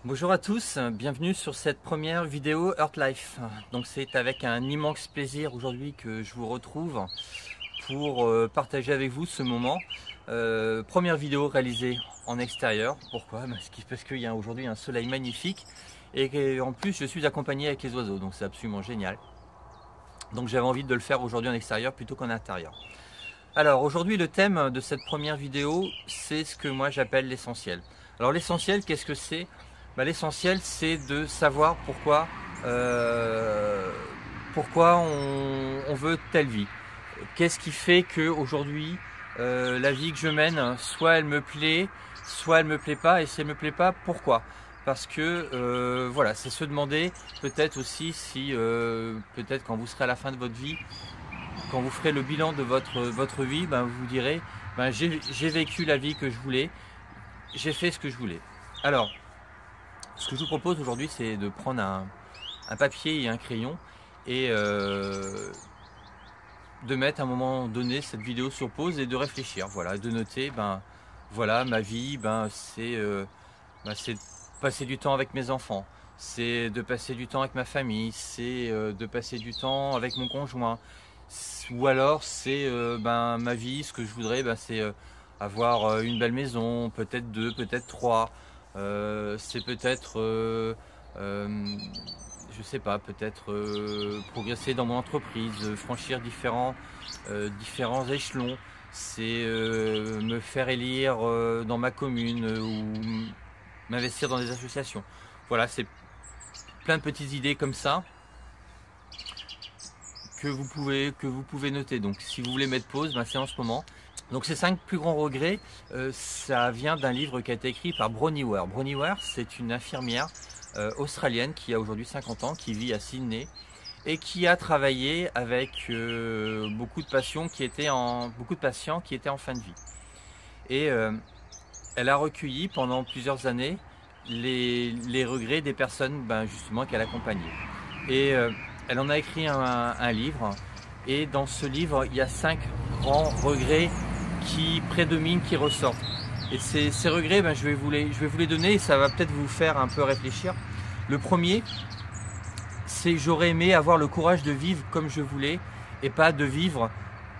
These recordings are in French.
Bonjour à tous, bienvenue sur cette première vidéo Earthlife. Donc c'est avec un immense plaisir aujourd'hui que je vous retrouve pour partager avec vous ce moment. Première vidéo réalisée en extérieur. Pourquoi? Parce qu'il y a aujourd'hui un soleil magnifique et en plus je suis accompagné avec les oiseaux, donc c'est absolument génial. Donc j'avais envie de le faire aujourd'hui en extérieur plutôt qu'en intérieur. Alors aujourd'hui le thème de cette première vidéo, c'est ce que moi j'appelle l'essentiel. Alors l'essentiel, qu'est-ce que c'est? L'essentiel, c'est de savoir pourquoi on veut telle vie. Qu'est-ce qui fait qu'aujourd'hui, la vie que je mène, soit elle me plaît, soit elle me plaît pas, et si elle me plaît pas, pourquoi? Parce que voilà, c'est se demander peut-être aussi si peut-être quand vous serez à la fin de votre vie, quand vous ferez le bilan de votre vie, vous vous direz j'ai vécu la vie que je voulais, j'ai fait ce que je voulais. Alors, ce que je vous propose aujourd'hui, c'est de prendre un papier et un crayon et de mettre à un moment donné cette vidéo sur pause et de réfléchir, voilà, de noter, voilà, ma vie, c'est passer du temps avec mes enfants, c'est de passer du temps avec ma famille, c'est de passer du temps avec mon conjoint, ou alors c'est ma vie, ce que je voudrais, c'est avoir une belle maison, peut-être deux, peut-être trois. C'est peut-être, je sais pas, peut-être progresser dans mon entreprise, franchir différents échelons. C'est me faire élire dans ma commune ou m'investir dans des associations. Voilà, c'est plein de petites idées comme ça que vous pouvez noter. Donc si vous voulez mettre pause, c'est en ce moment. Donc ces 5 plus grands regrets, ça vient d'un livre qui a été écrit par Bronnie Ware. Bronnie Ware, c'est une infirmière australienne qui a aujourd'hui 50 ans, qui vit à Sydney et qui a travaillé avec beaucoup de patients qui étaient en fin de vie. Et elle a recueilli pendant plusieurs années les regrets des personnes justement qu'elle accompagnait. Et elle en a écrit un livre. Et dans ce livre, il y a 5 grands regrets qui prédominent, qui ressortent. Et ces regrets, je vais vous les donner et ça va peut-être vous faire un peu réfléchir. Le premier, c'est j'aurais aimé avoir le courage de vivre comme je voulais et pas de vivre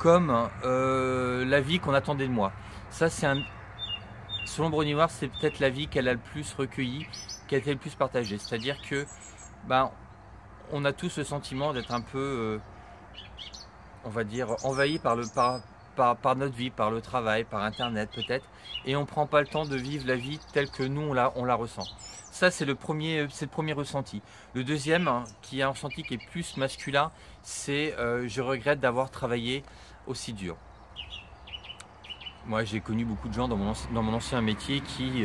comme la vie qu'on attendait de moi. Ça, selon Bronnie Ware, c'est peut-être la vie qu'elle a le plus recueillie, qu'elle a été le plus partagée. C'est-à-dire que, on a tous le sentiment d'être un peu on va dire envahi par notre vie, par le travail, par internet peut-être, et on ne prend pas le temps de vivre la vie telle que nous on la ressent. Ça c'est le premier ressenti. Le deuxième, qui est un ressenti qui est plus masculin, c'est je regrette d'avoir travaillé aussi dur. Moi j'ai connu beaucoup de gens dans mon ancien métier qui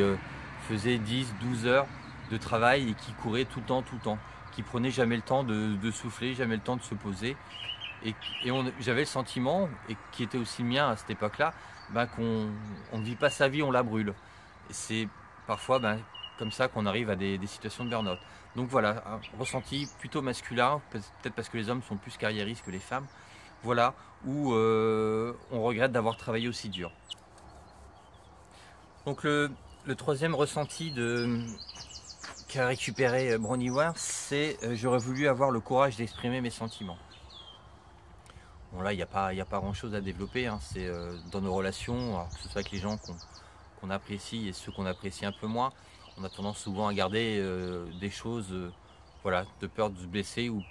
faisaient 10-12 heures de travail et qui couraient tout le temps, qui prenaient jamais le temps de souffler, jamais le temps de se poser. Et j'avais le sentiment, et qui était aussi le mien à cette époque-là, qu'on ne vit pas sa vie, on la brûle. Et c'est parfois comme ça qu'on arrive à des situations de burn-out. Donc voilà, un ressenti plutôt masculin, peut-être parce que les hommes sont plus carriéristes que les femmes. Voilà, où on regrette d'avoir travaillé aussi dur. Donc le troisième ressenti qu'a récupéré Bronnie Ware, c'est j'aurais voulu avoir le courage d'exprimer mes sentiments. Bon là, il n'y a pas grand chose à développer, c'est dans nos relations, alors que ce soit avec les gens qu'on apprécie et ceux qu'on apprécie un peu moins, on a tendance souvent à garder des choses, voilà, de peur de se blesser ou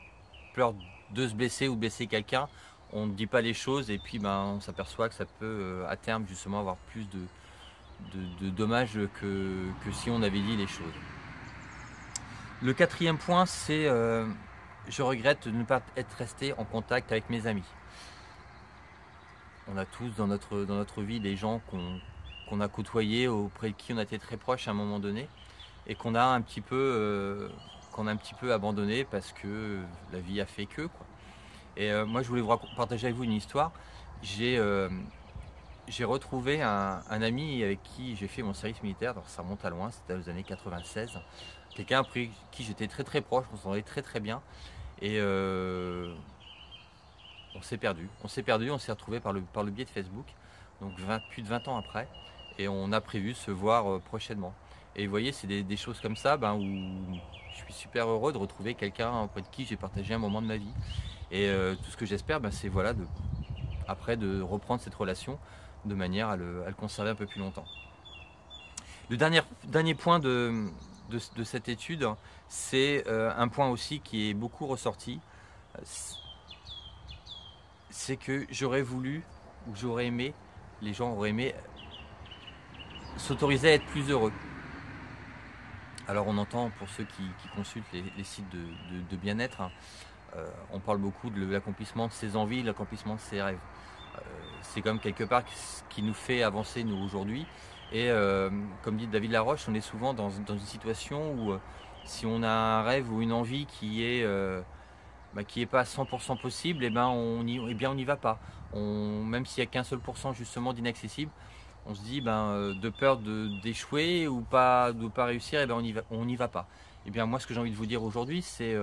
peur de se blesser ou blesser quelqu'un. On ne dit pas les choses et puis on s'aperçoit que ça peut à terme justement avoir plus de dommages que si on avait dit les choses. Le quatrième point, c'est je regrette de ne pas être resté en contact avec mes amis. On a tous dans notre vie des gens qu'on a côtoyés, auprès de qui on a été très proche à un moment donné et qu'on a un petit peu abandonné parce que la vie a fait que, quoi. Et moi je voulais partager avec vous une histoire. J'ai retrouvé un ami avec qui j'ai fait mon service militaire, alors ça remonte à loin, c'était aux années 96. Quelqu'un après qui j'étais très proche, on s'entendait très bien. Et on s'est perdu, on s'est retrouvé par le biais de Facebook, donc plus de 20 ans après, et on a prévu se voir prochainement. Et vous voyez, c'est des choses comme ça où je suis super heureux de retrouver quelqu'un auprès de qui j'ai partagé un moment de ma vie. Et tout ce que j'espère, c'est voilà, après de reprendre cette relation de manière à le conserver un peu plus longtemps. Le dernier point de cette étude, c'est un point aussi qui est beaucoup ressorti, c'est que j'aurais voulu, ou j'aurais aimé, les gens auraient aimé s'autoriser à être plus heureux. Alors on entend, pour ceux qui consultent les sites de bien-être, on parle beaucoup de l'accomplissement de ses envies, de l'accomplissement de ses rêves. C'est comme quelque part ce qui nous fait avancer nous aujourd'hui. Et comme dit David Laroche, on est souvent dans une situation où si on a un rêve ou une envie qui est pas à 100% possible, on n'y va pas. Même s'il n'y a qu'un seul pourcent justement d'inaccessible, on se dit de peur d'échouer ou de pas réussir, on n'y va pas. Et bien moi, ce que j'ai envie de vous dire aujourd'hui, c'est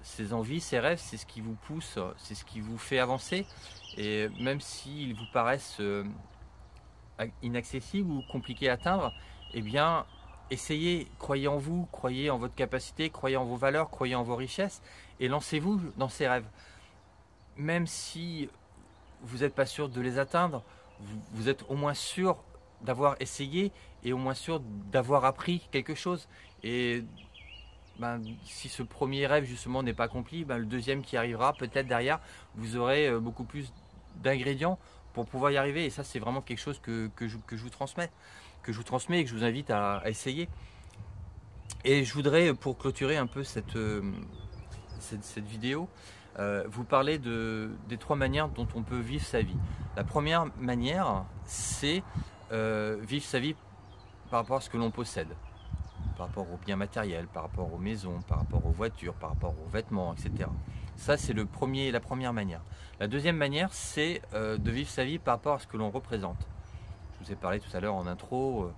ces envies, ces rêves, c'est ce qui vous pousse, c'est ce qui vous fait avancer. Et même s'ils vous paraissent inaccessibles ou compliqués à atteindre, essayez, croyez en vous, croyez en votre capacité, croyez en vos valeurs, croyez en vos richesses et lancez-vous dans ces rêves. Même si vous n'êtes pas sûr de les atteindre, vous êtes au moins sûr d'avoir essayé et au moins sûr d'avoir appris quelque chose. Et si ce premier rêve justement n'est pas accompli, le deuxième qui arrivera, peut-être derrière, vous aurez beaucoup plus d'ingrédients pour pouvoir y arriver. Et ça, c'est vraiment quelque chose que je vous transmets, et que je vous invite à essayer. Et je voudrais, pour clôturer un peu cette vidéo, vous parler des 3 manières dont on peut vivre sa vie. La première manière, c'est vivre sa vie par rapport à ce que l'on possède, par rapport aux biens matériels, par rapport aux maisons, par rapport aux voitures, par rapport aux vêtements, etc. Ça, c'est la première manière. La deuxième manière, c'est de vivre sa vie par rapport à ce que l'on représente. Je vous ai parlé tout à l'heure en intro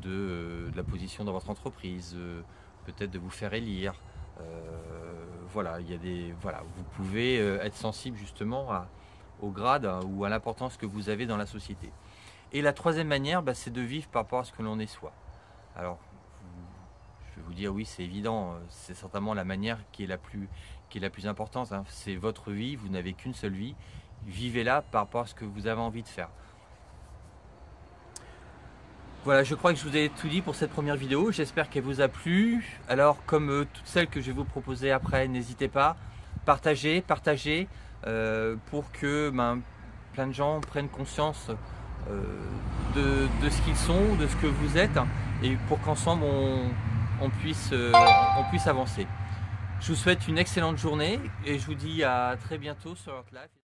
de la position dans votre entreprise, peut-être de vous faire élire. Voilà, vous pouvez être sensible justement au grade ou à l'importance que vous avez dans la société. Et la troisième manière, c'est de vivre par rapport à ce que l'on est soi. Alors, je vais vous dire, oui, c'est évident, c'est certainement la manière qui est la plus importante. C'est votre vie, vous n'avez qu'une seule vie. Vivez-la par rapport à ce que vous avez envie de faire. Voilà, je crois que je vous ai tout dit pour cette première vidéo. J'espère qu'elle vous a plu. Alors, comme toutes celles que je vais vous proposer après, n'hésitez pas, partagez pour que plein de gens prennent conscience de ce qu'ils sont, de ce que vous êtes, et pour qu'ensemble on puisse avancer. Je vous souhaite une excellente journée et je vous dis à très bientôt sur Earth Life.